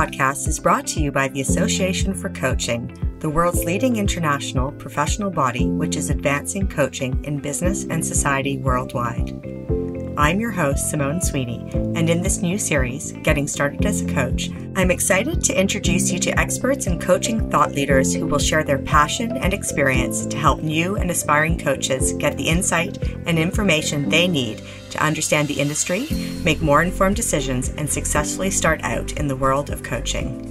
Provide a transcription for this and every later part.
podcast is brought to you by the Association for Coaching, the world's leading international professional body which is advancing coaching in business and society worldwide. I'm your host, Simone Sweeney, and in this new series, Getting Started as a Coach, I'm excited to introduce you to experts and coaching thought leaders who will share their passion and experience to help new and aspiring coaches get the insight and information they need to understand the industry, make more informed decisions, and successfully start out in the world of coaching.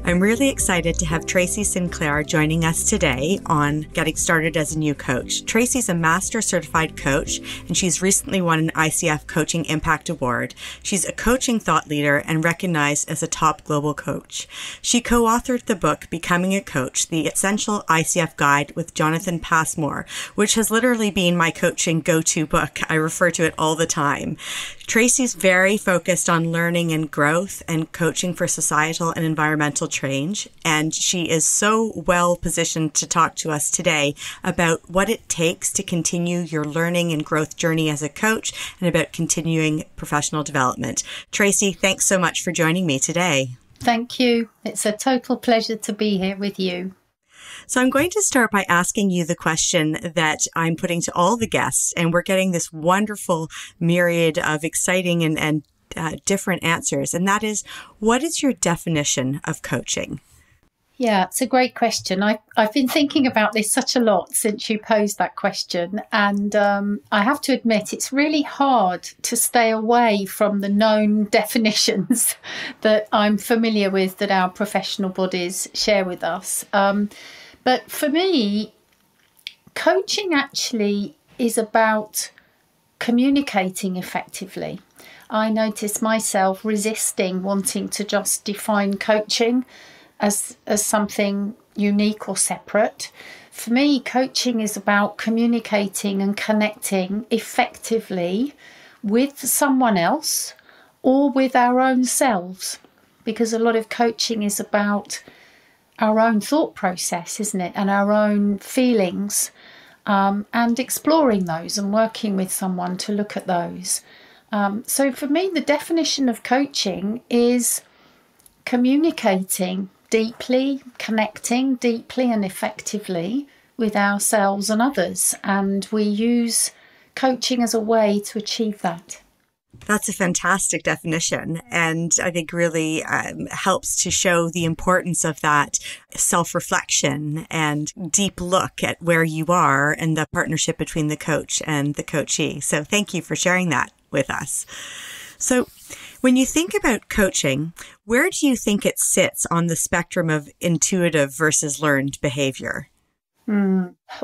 I'm really excited to have Tracy Sinclair joining us today on Getting Started as a New Coach. Tracy's a master certified coach, and she's recently won an ICF Coaching Impact Award. She's a coaching thought leader and recognized as a top global coach. She co-authored the book, Becoming a Coach, the Essential ICF Guide with Jonathan Passmore, which has literally been my coaching go-to book. I refer to it all the time. Tracy's very focused on learning and growth and coaching for societal and environmental change, and she is so well positioned to talk to us today about what it takes to continue your learning and growth journey as a coach and about continuing professional development. Tracy, thanks so much for joining me today. Thank you. It's a total pleasure to be here with you. So I'm going to start by asking you the question that I'm putting to all the guests, and we're getting this wonderful myriad of exciting and different answers. And that is, what is your definition of coaching? Yeah, it's a great question. I've been thinking about this such a lot since you posed that question. And I have to admit, it's really hard to stay away from the known definitions that I'm familiar with that our professional bodies share with us. But for me, coaching actually is about communicating effectively. I notice myself resisting wanting to just define coaching as something unique or separate. For me, coaching is about communicating and connecting effectively with someone else or with our own selves, because a lot of coaching is about our own thought process, isn't it? And our own feelings, and exploring those and working with someone to look at those. So for me, the definition of coaching is communicating deeply, connecting deeply and effectively with ourselves and others. And we use coaching as a way to achieve that. That's a fantastic definition, and I think really helps to show the importance of that self-reflection and deep look at where you are and the partnership between the coach and the coachee. So thank you for sharing that with us. So when you think about coaching, where do you think it sits on the spectrum of intuitive versus learned behavior?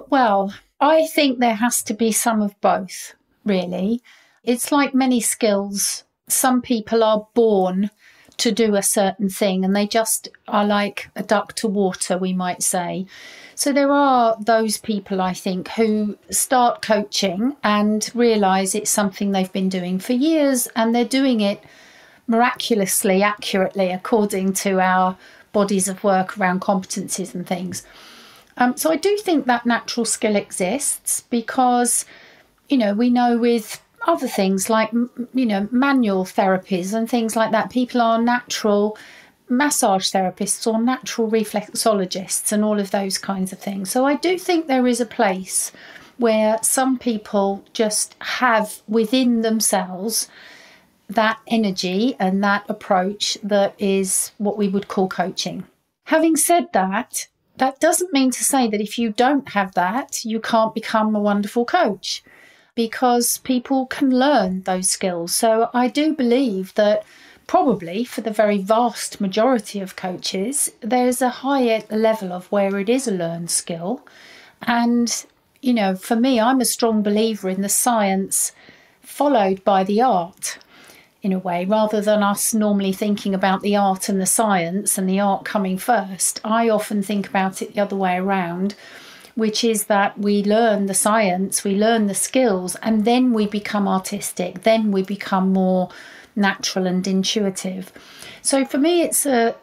Well, I think there has to be some of both, really. It's like many skills. Some people are born to do a certain thing and they just are like a duck to water, we might say. So there are those people, I think, who start coaching and realise it's something they've been doing for years and they're doing it miraculously, accurately, according to our bodies of work around competencies and things. So I do think that natural skill exists because, we know with other things like, manual therapies and things like that, people are natural massage therapists or natural reflexologists and all of those kinds of things. So I do think there is a place where some people just have within themselves that energy and that approach that is what we would call coaching. Having said that, that doesn't mean to say that if you don't have that, you can't become a wonderful coach, because people can learn those skills. So I do believe that probably for the very vast majority of coaches, there's a higher level of where it is a learned skill. And, for me, I'm a strong believer in the science followed by the art, in a way, rather than us normally thinking about the art and the science and the art coming first. I often think about it the other way around, which is that we learn the science, we learn the skills, and then we become artistic, then we become more natural and intuitive. So for me, it's a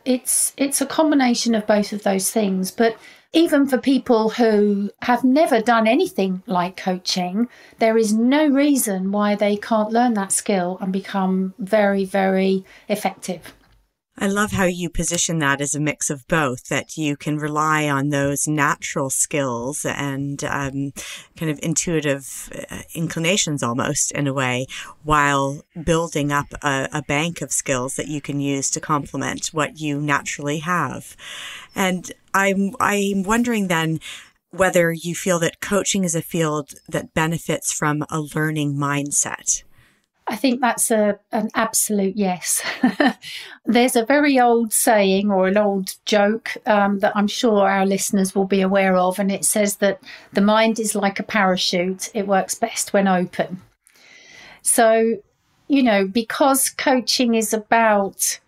combination of both of those things. But even for people who have never done anything like coaching, there is no reason why they can't learn that skill and become very, very effective. I love how you position that as a mix of both, that you can rely on those natural skills and kind of intuitive inclinations almost in a way, while building up a bank of skills that you can use to complement what you naturally have. And I'm wondering then whether you feel that coaching is a field that benefits from a learning mindset. I think that's an absolute yes. There's a very old saying or an old joke that I'm sure our listeners will be aware of, and it says that the mind is like a parachute. It works best when open. So, because coaching is about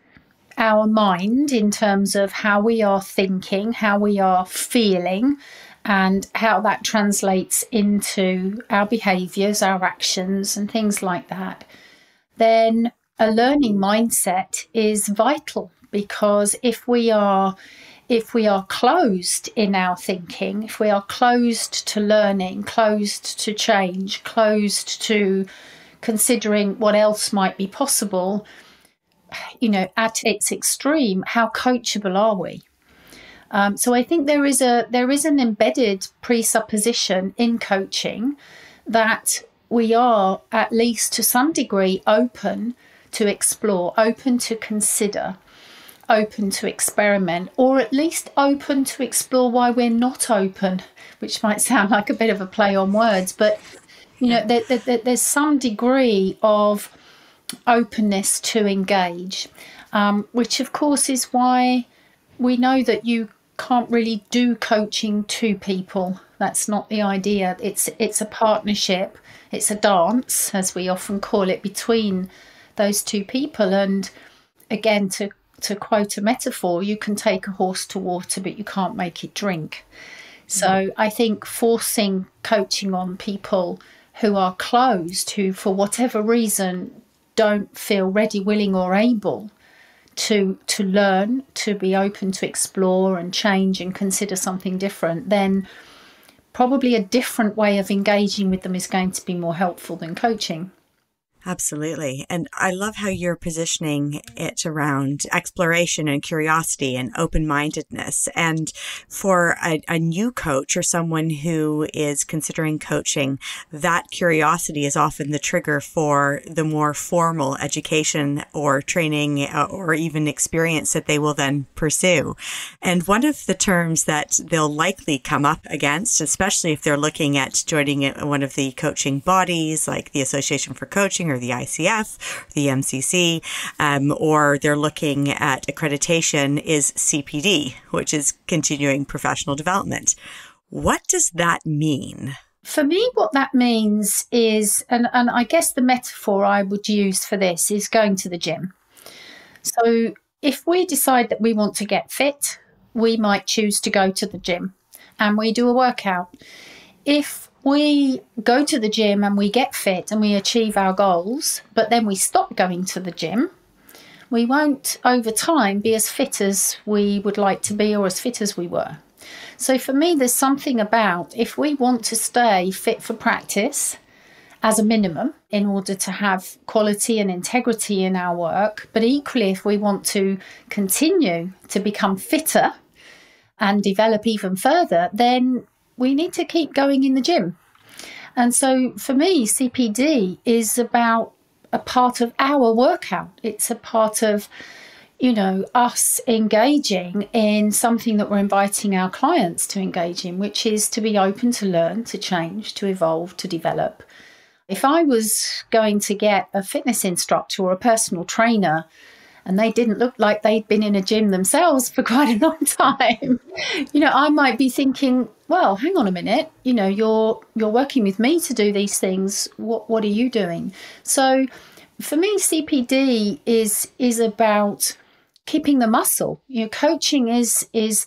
our mind in terms of how we are thinking, how we are feeling, and how that translates into our behaviours, our actions and things like that, then a learning mindset is vital, because if we are closed in our thinking, if we are closed to learning, closed to change, closed to considering what else might be possible, at its extreme, how coachable are we? So I think there is an embedded presupposition in coaching that we are, at least to some degree, open to explore, open to consider, open to experiment, or at least open to explore why we're not open, which might sound like a bit of a play on words, but there's some degree of openness to engage, which of course is why we know that you can't really do coaching to people. That's not the idea. It's a partnership. It's a dance, as we often call it, between those two people. And again, to quote a metaphor, you can take a horse to water, but you can't make it drink. So I think forcing coaching on people who are closed, who for whatever reason don't feel ready, willing or able to learn, to be open to explore and change and consider something different, then probably a different way of engaging with them is going to be more helpful than coaching. Absolutely. And I love how you're positioning it around exploration and curiosity and open-mindedness. And for a new coach or someone who is considering coaching, that curiosity is often the trigger for the more formal education or training or even experience that they will then pursue. And one of the terms that they'll likely come up against, especially if they're looking at joining one of the coaching bodies like the Association for Coaching or the ICF, the MCC, or they're looking at accreditation, is CPD, which is continuing professional development. What does that mean? For me, what that means is, and I guess the metaphor I would use for this is going to the gym. So if we decide that we want to get fit, we might choose to go to the gym and we do a workout. If we go to the gym and we get fit and we achieve our goals, but then we stop going to the gym, we won't over time be as fit as we would like to be or as fit as we were. So for me, there's something about, if we want to stay fit for practice as a minimum in order to have quality and integrity in our work, but equally if we want to continue to become fitter and develop even further, then we need to keep going in the gym. And so for me, CPD is about a part of our workout. It's a part of, us engaging in something that we're inviting our clients to engage in, which is to be open to learn, to change, to evolve, to develop. If I was going to get a fitness instructor or a personal trainer and they didn't look like they'd been in a gym themselves for quite a long time, I might be thinking, well, hang on a minute, you're working with me to do these things. What are you doing? So for me, CPD is about keeping the muscle. Coaching is,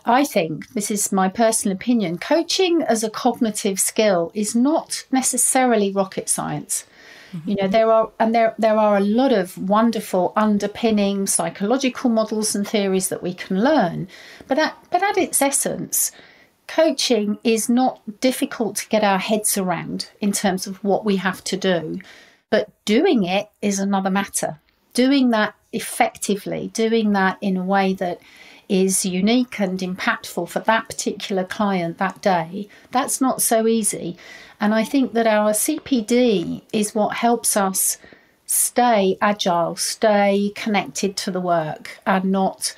I think, this is my personal opinion, coaching as a cognitive skill is not necessarily rocket science. Mm-hmm. There are a lot of wonderful underpinning psychological models and theories that we can learn. But at its essence, coaching is not difficult to get our heads around in terms of what we have to do. But doing it is another matter. doing that effectively, doing that in a way that is unique and impactful for that particular client that day, that's not so easy. And I think that our CPD is what helps us stay agile, stay connected to the work, and not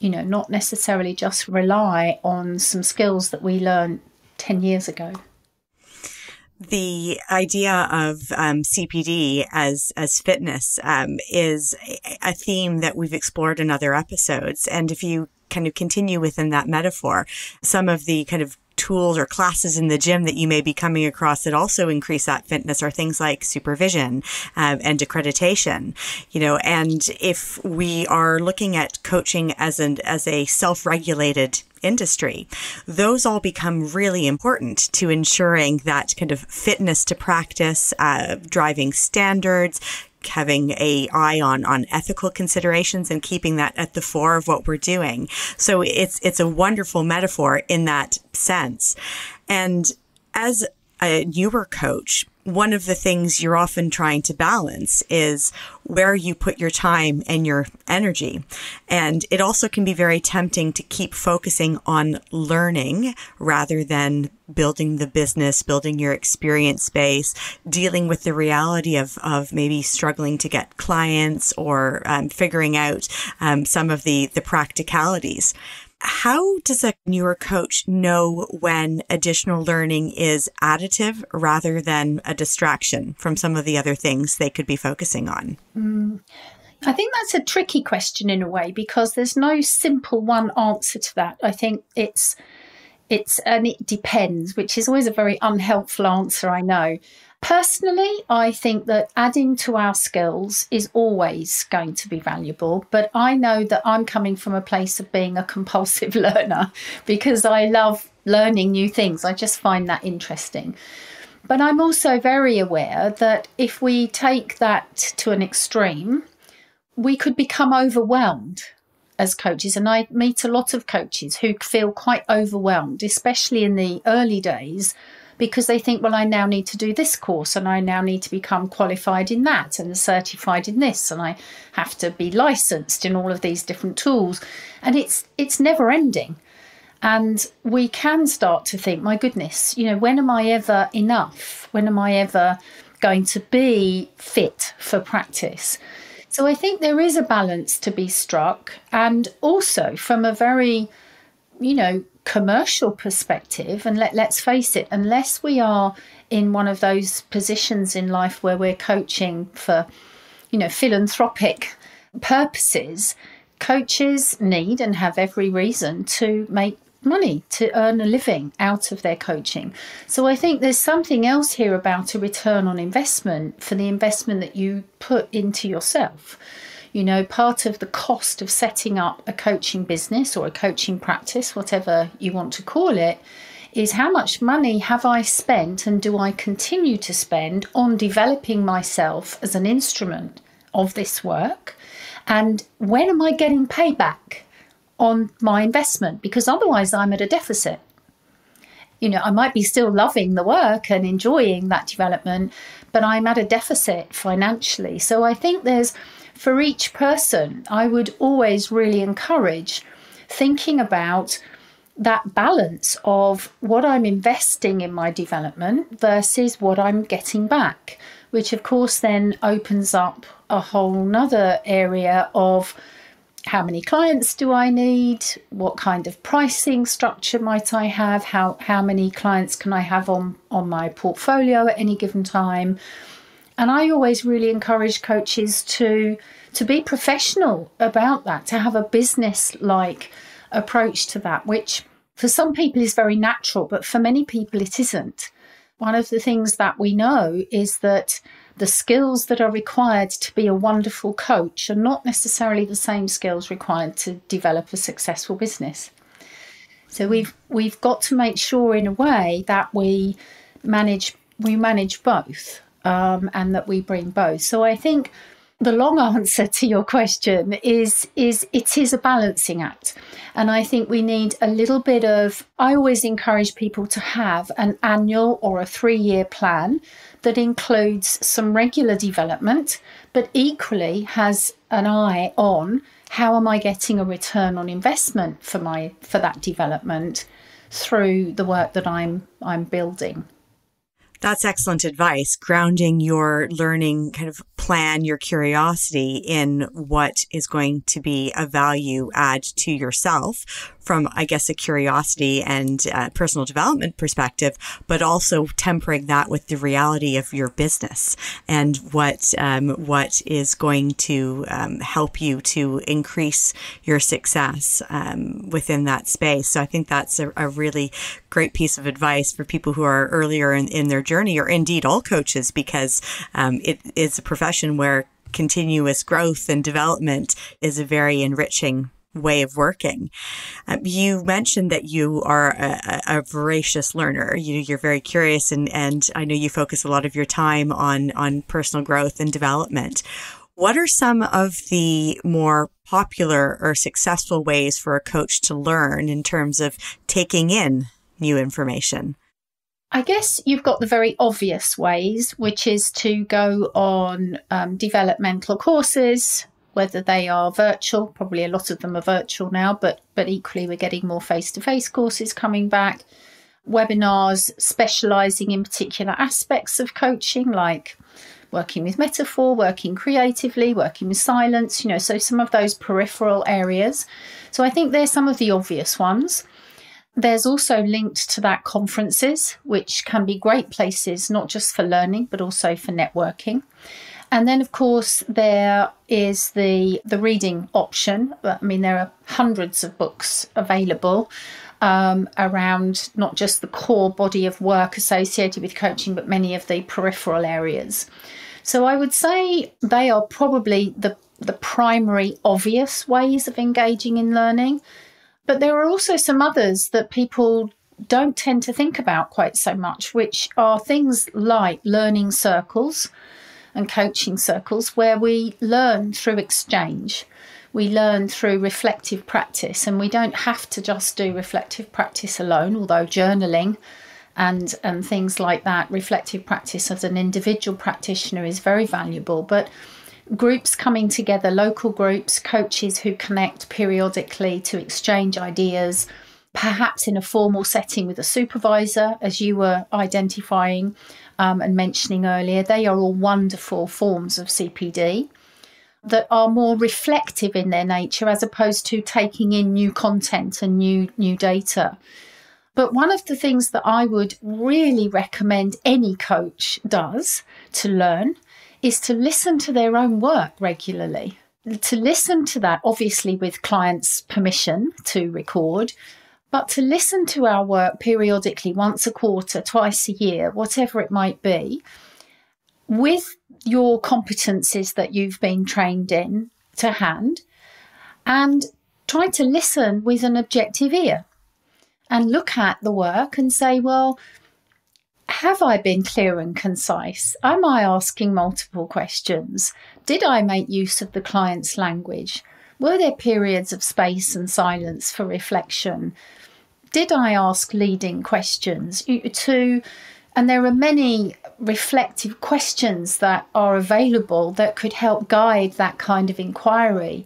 necessarily just rely on some skills that we learned 10 years ago. The idea of CPD as fitness is a theme that we've explored in other episodes. And if you kind of continue within that metaphor, some of the kind of tools or classes in the gym that you may be coming across that also increase that fitness are things like supervision and accreditation. And if we are looking at coaching as a self-regulated industry, those all become really important to ensuring that kind of fitness to practice, driving standards, having an eye on ethical considerations and keeping that at the fore of what we're doing. So it's a wonderful metaphor in that sense. And as a newer coach, one of the things you're often trying to balance is where you put your time and your energy. And it also can be very tempting to keep focusing on learning rather than building the business, building your experience base, dealing with the reality of maybe struggling to get clients or figuring out some of the practicalities. How does a newer coach know when additional learning is additive rather than a distraction from some of the other things they could be focusing on? I think that's a tricky question in a way, because there's no simple one answer to that. I think it's and it depends, which is always a very unhelpful answer, I know. Personally, I think that adding to our skills is always going to be valuable, but I know that I'm coming from a place of being a compulsive learner because I love learning new things. I just find that interesting. But I'm also very aware that if we take that to an extreme, we could become overwhelmed as coaches. And I meet a lot of coaches who feel quite overwhelmed, especially in the early days, because they think, well, I now need to do this course and I now need to become qualified in that and certified in this, and I have to be licensed in all of these different tools. And it's never ending. And we can start to think, my goodness, when am I ever enough? When am I ever going to be fit for practice? So I think there is a balance to be struck. And also from a very, commercial perspective, and let's face it, unless we are in one of those positions in life where we're coaching for, philanthropic purposes, coaches need and have every reason to make money, to earn a living out of their coaching. So I think there's something else here about a return on investment for the investment that you put into yourself. Part of the cost of setting up a coaching business or a coaching practice, whatever you want to call it, is how much money have I spent and do I continue to spend on developing myself as an instrument of this work? And when am I getting payback on my investment? Because otherwise I'm at a deficit. I might be still loving the work and enjoying that development, but I'm at a deficit financially. So I think for each person, I would always really encourage thinking about that balance of what I'm investing in my development versus what I'm getting back, which of course then opens up a whole nother area of how many clients do I need? What kind of pricing structure might I have? How many clients can I have on my portfolio at any given time? And I always really encourage coaches to be professional about that, to have a business-like approach to that, which for some people is very natural, but for many people it isn't. One of the things that we know is that the skills that are required to be a wonderful coach are not necessarily the same skills required to develop a successful business. So we've got to make sure in a way that we manage both, and that we bring both. So I think The long answer to your question is it is a balancing act. And I think we need a little bit of, I always encourage people to have an annual or a 3-year plan that includes some regular development, but equally has an eye on how am I getting a return on investment for that development through the work that I'm building. That's excellent advice. Grounding your learning kind of plan, your curiosity in what is going to be a value add to yourself from, I guess, a curiosity and personal development perspective, but also tempering that with the reality of your business and what is going to help you to increase your success within that space. So I think that's a really great piece of advice for people who are earlier in their journey, or indeed all coaches, because it is a profession where continuous growth and development is a very enriching way of working. You mentioned that you are a voracious learner. You're very curious, and I know you focus a lot of your time on personal growth and development. What are some of the more popular or successful ways for a coach to learn in terms of taking in new information? I guess you've got the very obvious ways, which is to go on developmental courses, whether they are virtual. Probably a lot of them are virtual now, but equally we're getting more face-to-face courses coming back. Webinars specialising in particular aspects of coaching, like working with metaphor, working creatively, working with silence, so some of those peripheral areas. So I think they're some of the obvious ones. There's also linked to that conferences, which can be great places, not just for learning, but also for networking. And then, of course, there is the reading option. I mean, there are hundreds of books available around not just the core body of work associated with coaching, but many of the peripheral areas. So I would say they are probably the primary obvious ways of engaging in learning. But there are also some others that people don't tend to think about quite so much, which are things like learning circles and coaching circles, where we learn through exchange. We learn through reflective practice, and we don't have to just do reflective practice alone, although journaling and things like that, reflective practice as an individual practitioner is very valuable. But groups coming together, local groups, coaches who connect periodically to exchange ideas, perhaps in a formal setting with a supervisor, as you were identifying and mentioning earlier, they are all wonderful forms of CPD that are more reflective in their nature as opposed to taking in new content and new data. But one of the things that I would really recommend any coach does to learn is to listen to their own work regularly. To listen to that, obviously with clients' permission to record, but to listen to our work periodically, once a quarter, twice a year, whatever it might be, with your competencies that you've been trained in to hand, and try to listen with an objective ear and look at the work and say, well, have I been clear and concise? Am I asking multiple questions? Did I make use of the client's language? Were there periods of space and silence for reflection? Did I ask leading questions? And there are many reflective questions that are available that could help guide that kind of inquiry.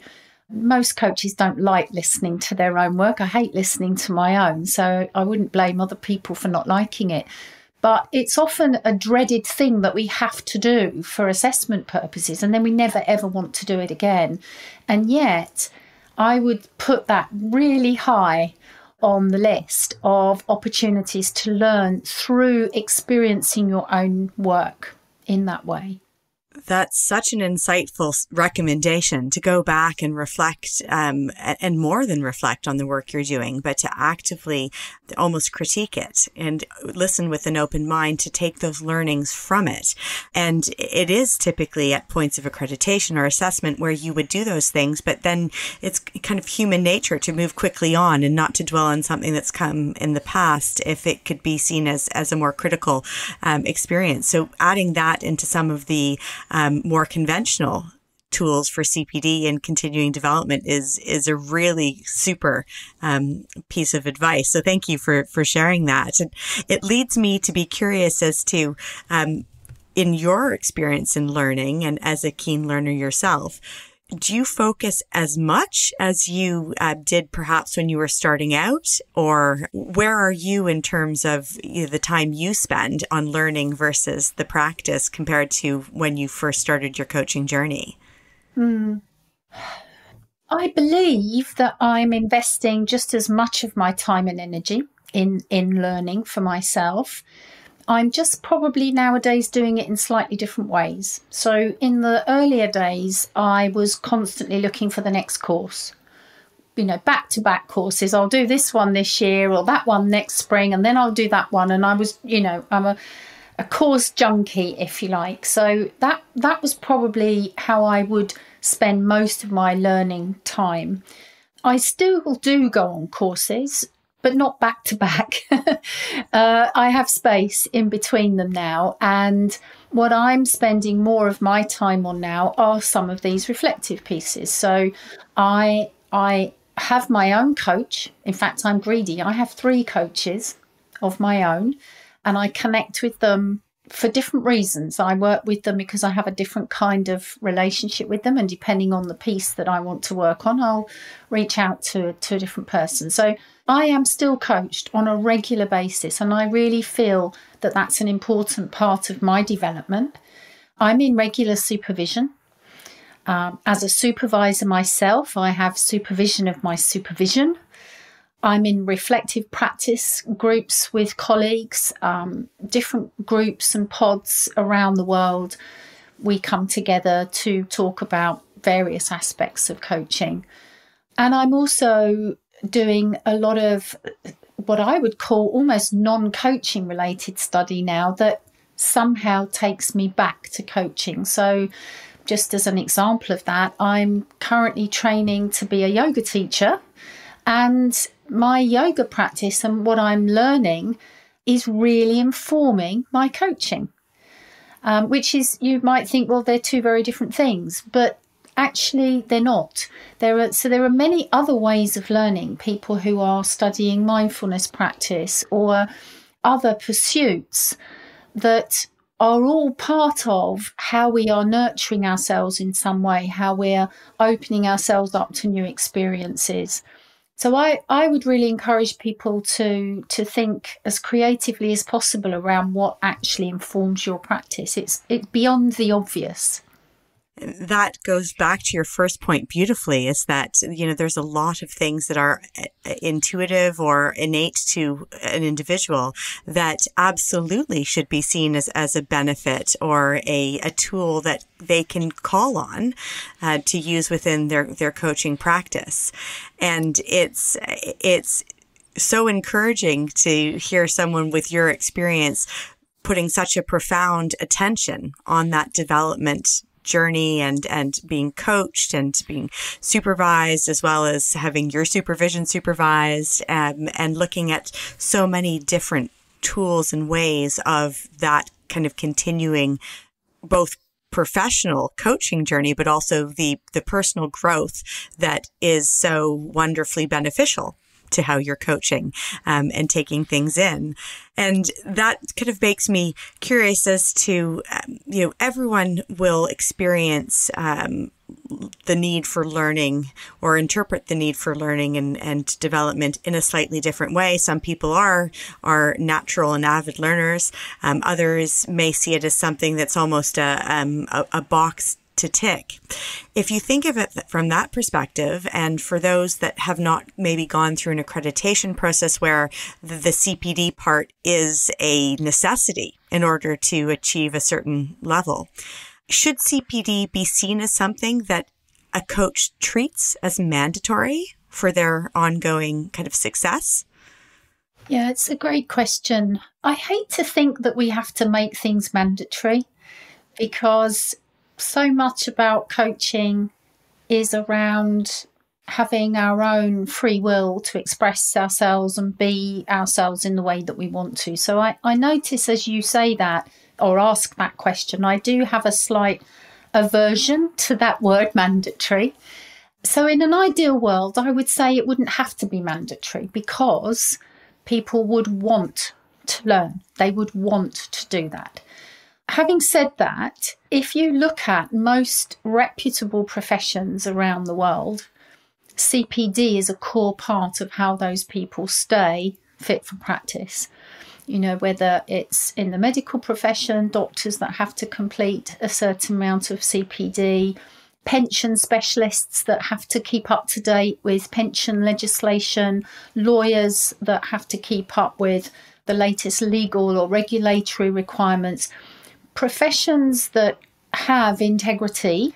Most coaches don't like listening to their own work. I hate listening to my own, so I wouldn't blame other people for not liking it. But it's often a dreaded thing that we have to do for assessment purposes, and then we never, ever want to do it again. And yet, I would put that really high on the list of opportunities to learn through experiencing your own work in that way. That's such an insightful recommendation to go back and reflect, and more than reflect on the work you're doing, but to actively almost critique it and listen with an open mind to take those learnings from it. And it is typically at points of accreditation or assessment where you would do those things, but then it's kind of human nature to move quickly on and not to dwell on something that's come in the past if it could be seen as a more critical experience. So adding that into some of the more conventional tools for CPD and continuing development is a really super piece of advice. So thank you for sharing that. And it leads me to be curious as to, in your experience in learning and as a keen learner yourself, do you focus as much as you did perhaps when you were starting out? Or where are you in terms of the time you spend on learning versus the practice compared to when you first started your coaching journey? I believe that I'm investing just as much of my time and energy in learning for myself. I'm just probably nowadays doing it in slightly different ways. So in the earlier days, I was constantly looking for the next course, back-to-back courses. I'll do this one this year or that one next spring, and then I'll do that one. And I was, I'm a course junkie, if you like. So that was probably how I would spend most of my learning time. I still do go on courses, but not back to back. I have space in between them now. And what I'm spending more of my time on now are some of these reflective pieces. So I have my own coach. In fact, I'm greedy. I have 3 coaches of my own, and I connect with them for different reasons. I work with them because I have a different kind of relationship with them, and depending on the piece that I want to work on, I'll reach out to a different person. So I am still coached on a regular basis, and I really feel that that's an important part of my development. I'm in regular supervision. As a supervisor myself, I have supervision of my supervision. I'm in reflective practice groups with colleagues, different groups and pods around the world. We come together to talk about various aspects of coaching. And I'm also doing a lot of what I would call almost non-coaching related study now that somehow takes me back to coaching. So just as an example of that, I'm currently training to be a yoga teacher, and my yoga practice and what I'm learning is really informing my coaching, which is, you might think, well, they're 2 very different things, but actually they're not. There are many other ways of learning. People who are studying mindfulness practice or other pursuits that are all part of how we are nurturing ourselves in some way, how we're opening ourselves up to new experiences. So I would really encourage people to think as creatively as possible around what actually informs your practice. It's beyond the obvious. That goes back to your first point beautifully, is that, there's a lot of things that are intuitive or innate to an individual that absolutely should be seen as a benefit or a tool that they can call on to use within their coaching practice. And it's so encouraging to hear someone with your experience putting such a profound attention on that development journey and being coached and being supervised, as well as having your supervision supervised, and looking at so many different tools and ways of that kind of continuing both professional coaching journey, but also the personal growth that is so wonderfully beneficial to how you're coaching and taking things in. And that kind of makes me curious as to, everyone will experience the need for learning or interpret the need for learning and development in a slightly different way. Some people are natural and avid learners. Others may see it as something that's almost a box to tick. If you think of it from that perspective, and for those that have not maybe gone through an accreditation process where the CPD part is a necessity in order to achieve a certain level, should CPD be seen as something that a coach treats as mandatory for their ongoing kind of success? Yeah, it's a great question. I hate to think that we have to make things mandatory, because so much about coaching is around having our own free will to express ourselves and be ourselves in the way that we want to. So I notice as you say that or ask that question, I do have a slight aversion to that word mandatory. So in an ideal world, I would say it wouldn't have to be mandatory because people would want to learn. They would want to do that. Having said that, if you look at most reputable professions around the world, CPD is a core part of how those people stay fit for practice. You know, whether it's in the medical profession, doctors that have to complete a certain amount of CPD, pension specialists that have to keep up to date with pension legislation, lawyers that have to keep up with the latest legal or regulatory requirements. Professions that have integrity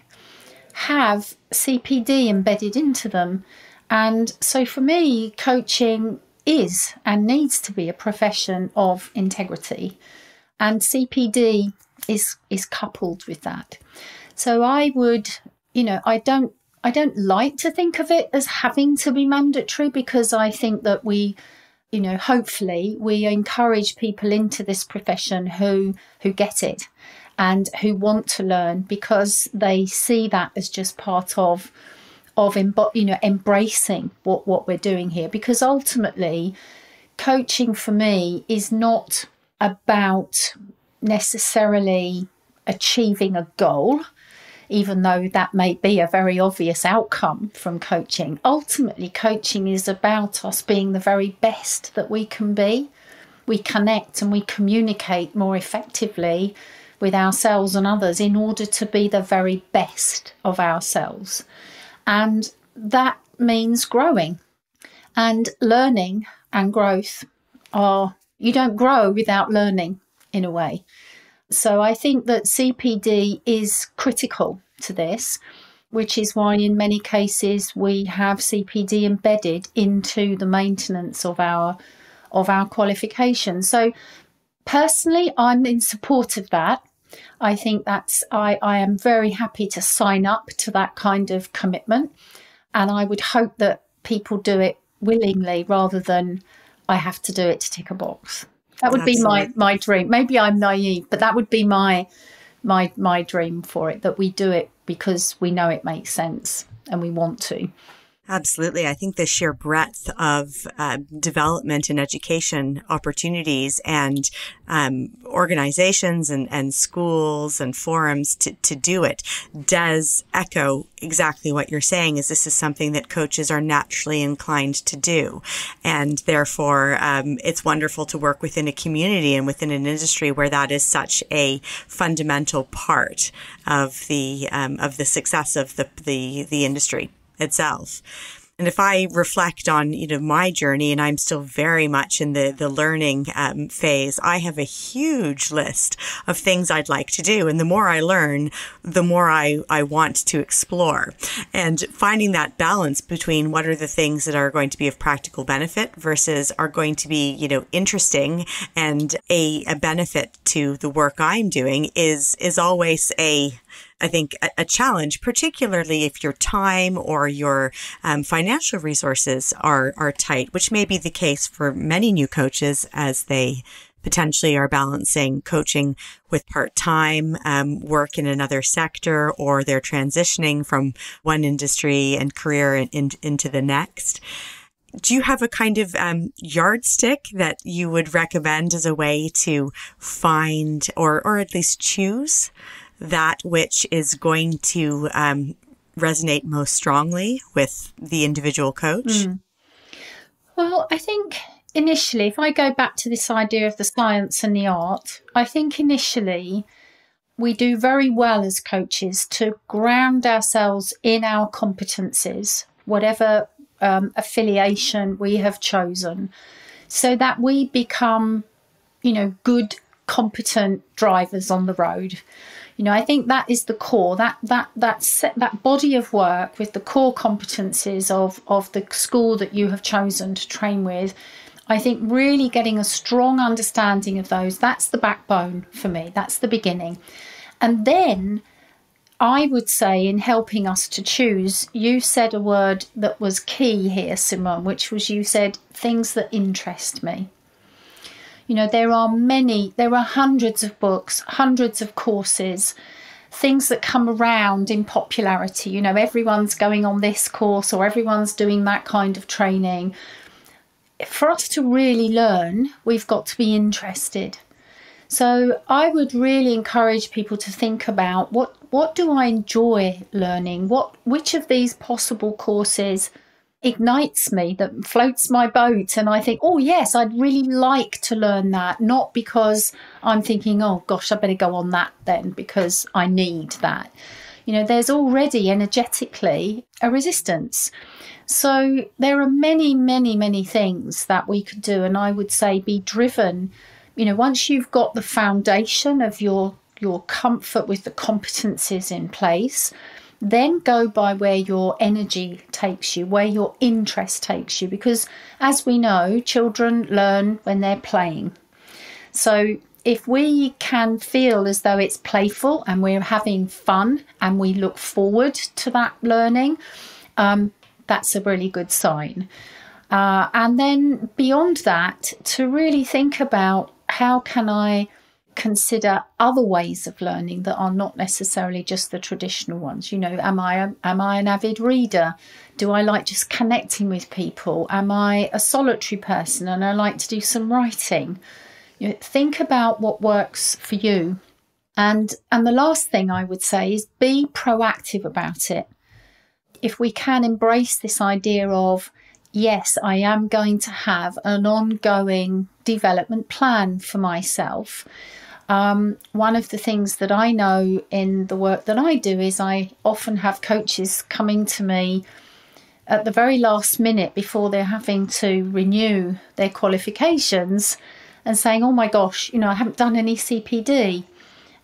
have CPD embedded into them. And so for me, coaching is and needs to be a profession of integrity. And CPD is coupled with that. So I would, I don't like to think of it as having to be mandatory, because I think that we, hopefully we encourage people into this profession who get it and who want to learn, because they see that as just part of embracing what we're doing here. Because ultimately, coaching for me is not about necessarily achieving a goal, even though that may be a very obvious outcome from coaching. Ultimately, coaching is about us being the very best that we can be. We connect and we communicate more effectively with ourselves and others in order to be the very best of ourselves. And that means growing. And learning and growth you don't grow without learning, in a way. So I think that CPD is critical to this, which is why in many cases we have CPD embedded into the maintenance of our qualifications. So personally, I'm in support of that. I think I am very happy to sign up to that kind of commitment. And I would hope that people do it willingly rather than I have to do it to tick a box. That would Absolutely. Be my dream. Maybe I'm naive, but that would be my dream for it, that we do it because we know it makes sense and we want to. Absolutely. I think the sheer breadth of development and education opportunities and organizations and schools and forums to do it does echo exactly what you're saying, is this is something that coaches are naturally inclined to do. And therefore, it's wonderful to work within a community and within an industry where that is such a fundamental part of the success of the industry itself. And if I reflect on, my journey, and I'm still very much in the learning phase, I have a huge list of things I'd like to do. And the more I learn, the more I want to explore. And finding that balance between what are the things that are going to be of practical benefit versus are going to be, interesting and a benefit to the work I'm doing is always I think a challenge, particularly if your time or your financial resources are tight, which may be the case for many new coaches as they potentially are balancing coaching with part-time work in another sector, or they're transitioning from one industry and career into the next. Do you have a kind of yardstick that you would recommend as a way to find or at least choose that which is going to resonate most strongly with the individual coach? Well, I think initially, if I go back to this idea of the science and the art, I think initially we do very well as coaches to ground ourselves in our competencies, whatever affiliation we have chosen, so that we become, good, competent drivers on the road. I think that is the core, that body of work with the core competencies of the school that you have chosen to train with. I think really getting a strong understanding of those, that's the backbone for me. That's the beginning. And then I would say, in helping us to choose, you said a word that was key here, Simone, which was, you said things that interest me. There are hundreds of books, hundreds of courses things that come around in popularity. You know, everyone's going on this course or everyone's doing that kind of training. For us to really learn, we've got to be interested. So I would really encourage people to think about what do I enjoy learning? Which of these possible courses ignites me, that floats my boat, and I think, oh yes, I'd really like to learn that, not because I'm thinking, oh gosh, I better go on that then because I need that. You know, there's already energetically a resistance. So there are many, many, many things that we could do, and I would say be driven. You know, once you've got the foundation of your comfort with the competencies in place, then go by where your energy takes you, where your interest takes you. Because as we know, children learn when they're playing. So if we can feel as though it's playful and we're having fun and we look forward to that learning, that's a really good sign. And then beyond that, to really think about how can I consider other ways of learning that are not necessarily just the traditional ones. You know, am I an avid reader? Do I like just connecting with people? Am I a solitary person and I like to do some writing? You know, think about what works for you. And the last thing I would say is be proactive about it. If we can embrace this idea of, yes, I am going to have an ongoing development plan for myself. One of the things that I know in the work that I do is I often have coaches coming to me at the very last minute before they're having to renew their qualifications and saying, oh my gosh, you know, I haven't done any CPD.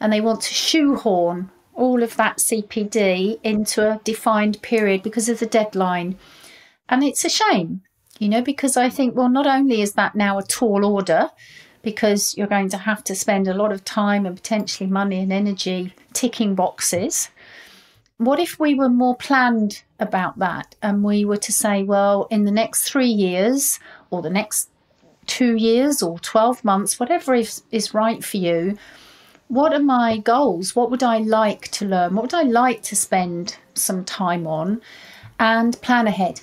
And they want to shoehorn all of that CPD into a defined period because of the deadline. And it's a shame, you know, because I think, well, not only is that now a tall order, because you're going to have to spend a lot of time and potentially money and energy ticking boxes. What if we were more planned about that and we were to say, well, in the next 3 years or the next 2 years or 12 months, whatever is right for you, what are my goals? What would I like to learn? What would I like to spend some time on? And plan ahead.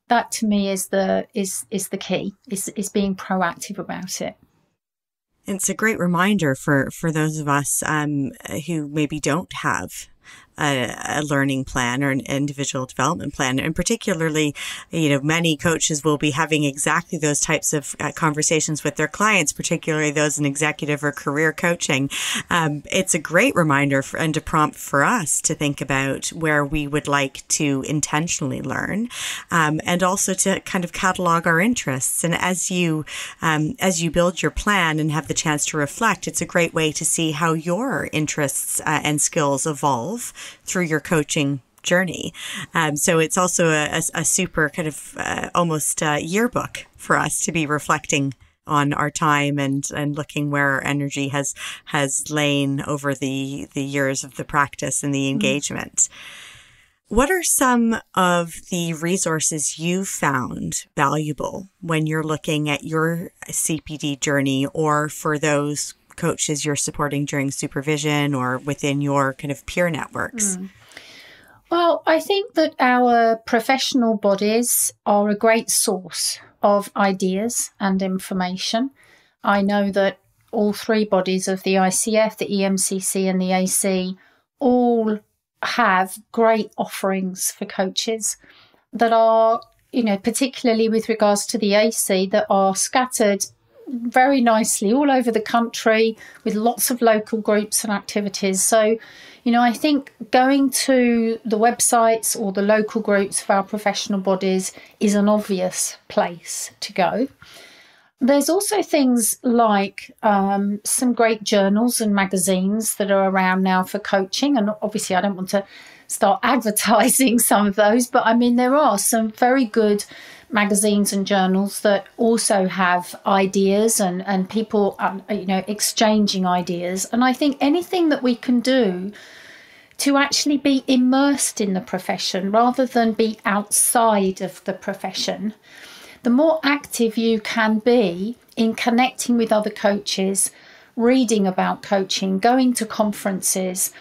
That to me is the key, is being proactive about it. It's a great reminder for those of us who maybe don't have a learning plan or an individual development plan. And particularly, you know, many coaches will be having exactly those types of conversations with their clients, particularly those in executive or career coaching. It's a great reminder and a prompt for us to think about where we would like to intentionally learn, and also to kind of catalog our interests. And as you build your plan and have the chance to reflect, it's a great way to see how your interests and skills evolve through your coaching journey. So it's also a super kind of almost yearbook for us to be reflecting on our time and looking where our energy has lain over the years of the practice and the engagement. What are some of the resources you found valuable when you're looking at your CPD journey, or for those coaches you're supporting during supervision or within your kind of peer networks? Well, I think that our professional bodies are a great source of ideas and information. I know that all three bodies of the ICF, the EMCC and the AC all have great offerings for coaches that are, you know, particularly with regards to the AC, that are scattered very nicely all over the country with lots of local groups and activities. So, you know, I think going to the websites or the local groups of our professional bodies is an obvious place to go. There's also things like some great journals and magazines that are around now for coaching. And obviously I don't want to start advertising some of those, but I mean, there are some very good magazines and journals that also have ideas and people, you know, exchanging ideas. And I think anything that we can do to actually be immersed in the profession rather than be outside of the profession, the more active you can be in connecting with other coaches, reading about coaching, going to conferences,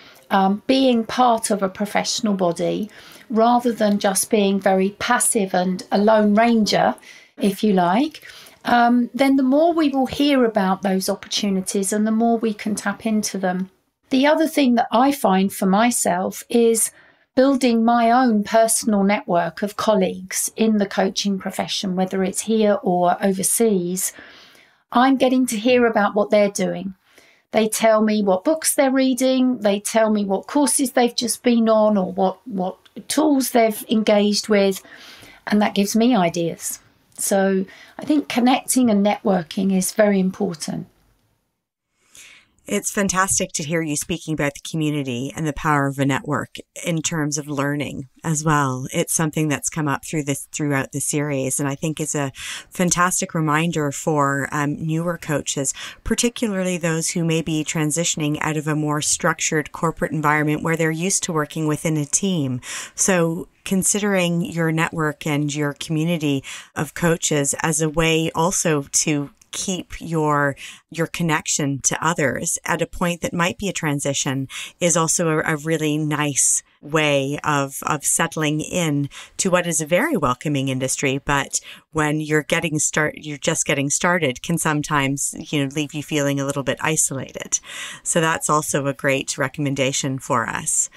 being part of a professional body rather than just being very passive and a lone ranger, if you like, then the more we will hear about those opportunities and the more we can tap into them. The other thing that I find for myself is building my own personal network of colleagues in the coaching profession, whether it's here or overseas. I'm getting to hear about what they're doing. They tell me what books they're reading. They tell me what courses they've just been on or what tools they've engaged with. And that gives me ideas. So I think connecting and networking is very important. It's fantastic to hear you speaking about the community and the power of a network in terms of learning as well. It's something that's come up throughout the series, and I think is a fantastic reminder for newer coaches, particularly those who may be transitioning out of a more structured corporate environment where they're used to working within a team. So considering your network and your community of coaches as a way also to keep your connection to others at a point that might be a transition is also a really nice way of settling in to what is a very welcoming industry, but when you're just getting started can sometimes, leave you feeling a little bit isolated. So that's also a great recommendation for us.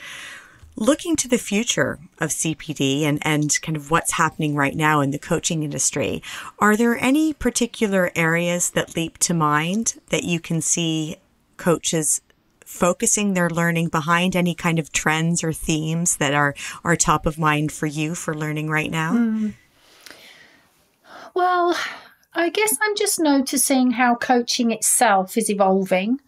Looking to the future of CPD and kind of what's happening right now in the coaching industry, are there any particular areas that leap to mind that you can see coaches focusing their learning behind? Any kind of trends or themes that are top of mind for you for learning right now? Well, I guess I'm just noticing how coaching itself is evolving.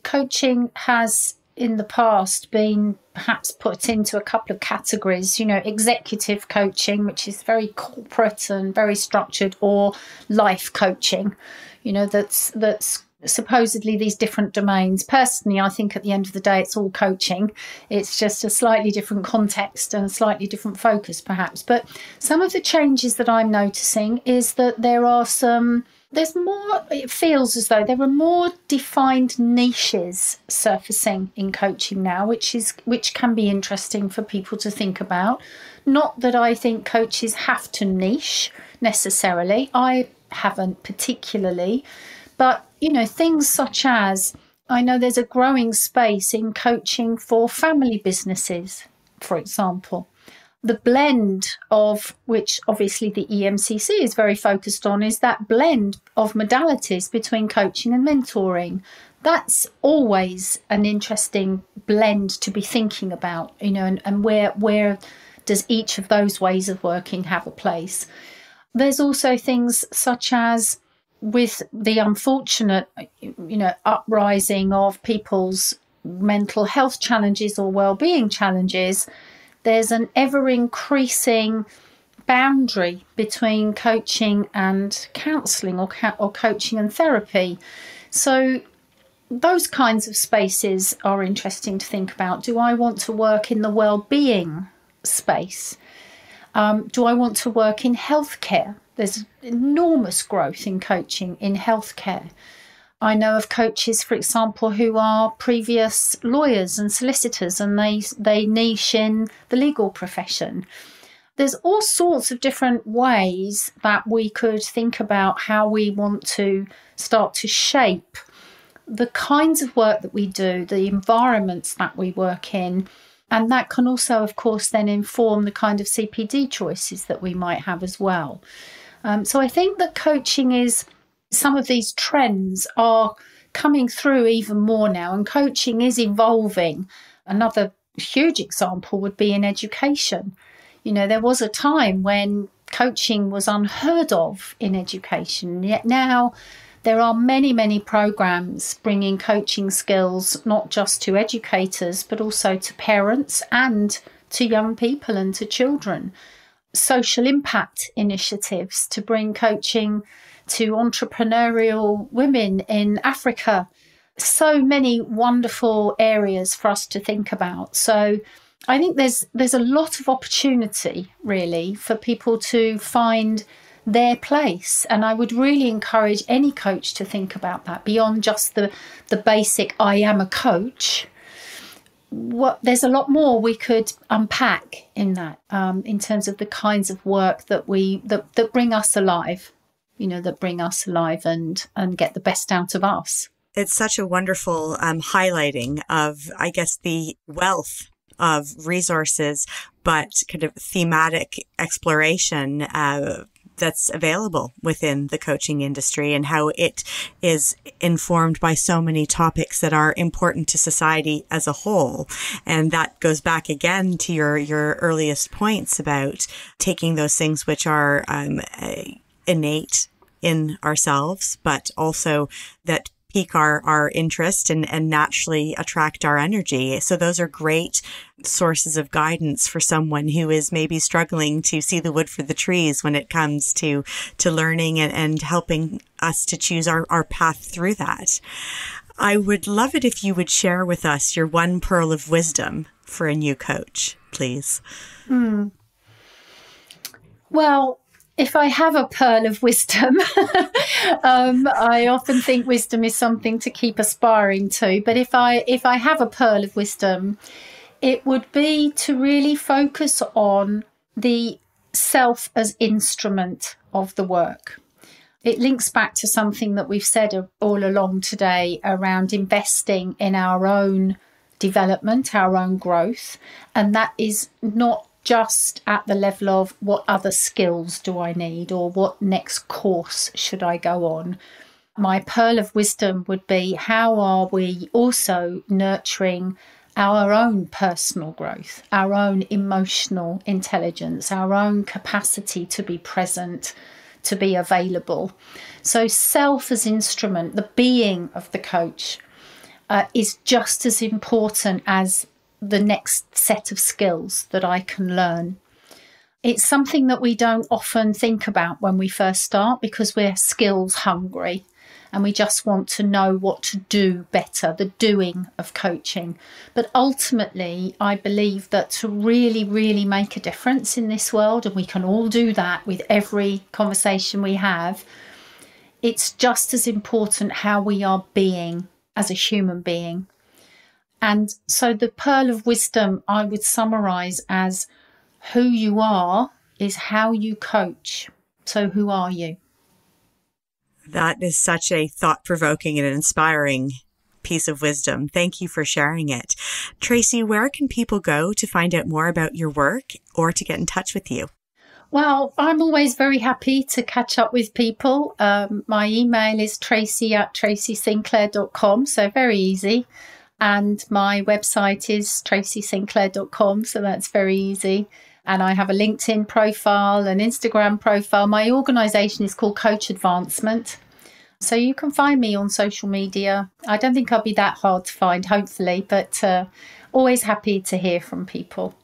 Coaching has in the past been perhaps put into a couple of categories, executive coaching, which is very corporate and very structured, or life coaching, that's supposedly these different domains. Personally, I think at the end of the day, it's all coaching. It's just a slightly different context and a slightly different focus, perhaps. But some of the changes that I'm noticing is that it feels as though there are more defined niches surfacing in coaching now, which can be interesting for people to think about. Not that I think coaches have to niche necessarily. I haven't particularly. But, things such as, I know there's a growing space in coaching for family businesses, for example. The blend of which obviously the EMCC is very focused on is that blend of modalities between coaching and mentoring. That's always an interesting blend to be thinking about, and where does each of those ways of working have a place? There's also things such as with the unfortunate, uprising of people's mental health challenges or well-being challenges, there's an ever-increasing boundary between coaching and counselling or coaching and therapy. So those kinds of spaces are interesting to think about. Do I want to work in the well-being space? Do I want to work in healthcare? There's enormous growth in coaching in healthcare. I know of coaches, for example, who are previous lawyers and solicitors, and they niche in the legal profession. There's all sorts of different ways that we could think about how we want to start to shape the kinds of work that we do, the environments that we work in, and that can also, of course, then inform the kind of CPD choices that we might have as well. So I think that some of these trends are coming through even more now, and coaching is evolving. Another huge example would be in education. There was a time when coaching was unheard of in education, yet now there are many, many programs bringing coaching skills not just to educators, but also to parents and to young people and to children. Social impact initiatives to bring coaching to entrepreneurial women in Africa. So many wonderful areas for us to think about. So I think there's a lot of opportunity, really, for people to find their place. And I would really encourage any coach to think about that beyond just the basic, I am a coach. there's a lot more we could unpack in that, in terms of the kinds of work that that bring us alive, that bring us alive and get the best out of us. It's such a wonderful highlighting of, I guess, the wealth of resources, but kind of thematic exploration that's available within the coaching industry, and how it is informed by so many topics that are important to society as a whole. And that goes back again to your earliest points about taking those things which are innate in ourselves, but also that pique our interest and naturally attract our energy. So those are great sources of guidance for someone who is maybe struggling to see the wood for the trees when it comes to learning and helping us to choose our path through that. I would love it if you would share with us your one pearl of wisdom for a new coach, please. Well, if I have a pearl of wisdom, I often think wisdom is something to keep aspiring to. But if I have a pearl of wisdom, it would be to really focus on the self as instrument of the work. It links back to something that we've said all along today around investing in our own development, our own growth. And that is not just at the level of what other skills do I need or what next course should I go on. My pearl of wisdom would be, how are we also nurturing our own personal growth, our own emotional intelligence, our own capacity to be present, to be available. So self as instrument, the being of the coach, is just as important as the next set of skills that I can learn. It's something that we don't often think about when we first start, because we're skills hungry and we just want to know what to do better, the doing of coaching. But ultimately, I believe that to really, really make a difference in this world, and we can all do that with every conversation we have, it's just as important how we are being as a human being. And so the pearl of wisdom I would summarize as, who you are is how you coach. So who are you? That is such a thought-provoking and inspiring piece of wisdom. Thank you for sharing it. Tracy, where can people go to find out more about your work or to get in touch with you? Well, I'm always very happy to catch up with people. My email is tracy@tracysinclair.com, so very easy. And my website is tracysinclair.com, so that's very easy. And I have a LinkedIn profile, an Instagram profile. My organisation is called Coach Advancement. So you can find me on social media. I don't think I'll be that hard to find, hopefully, but always happy to hear from people.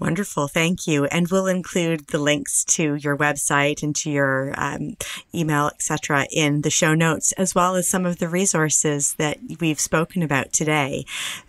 Wonderful. Thank you. And we'll include the links to your website and to your email, etc., in the show notes, as well as some of the resources that we've spoken about today.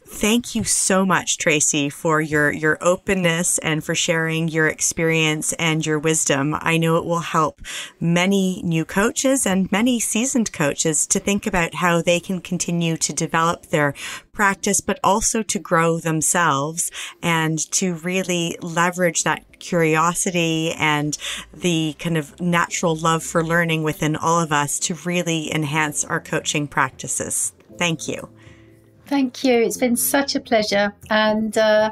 Thank you so much, Tracy, for your openness and for sharing your experience and your wisdom. I know it will help many new coaches and many seasoned coaches to think about how they can continue to develop their practice, but also to grow themselves and to really leverage that curiosity and the kind of natural love for learning within all of us to really enhance our coaching practices. Thank you. Thank you. It's been such a pleasure. And I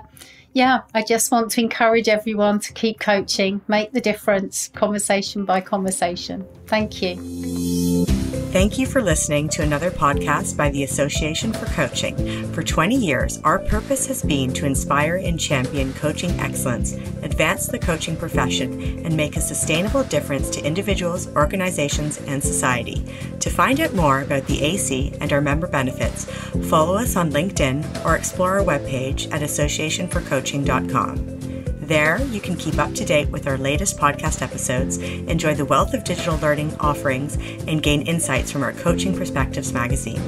just want to encourage everyone to keep coaching, make the difference, conversation by conversation. Thank you. Thank you for listening to another podcast by the Association for Coaching. For 20 years, our purpose has been to inspire and champion coaching excellence, advance the coaching profession, and make a sustainable difference to individuals, organizations, and society. To find out more about the AC and our member benefits, follow us on LinkedIn or explore our webpage at associationforcoaching.com. There, you can keep up to date with our latest podcast episodes, enjoy the wealth of digital learning offerings, and gain insights from our Coaching Perspectives magazine.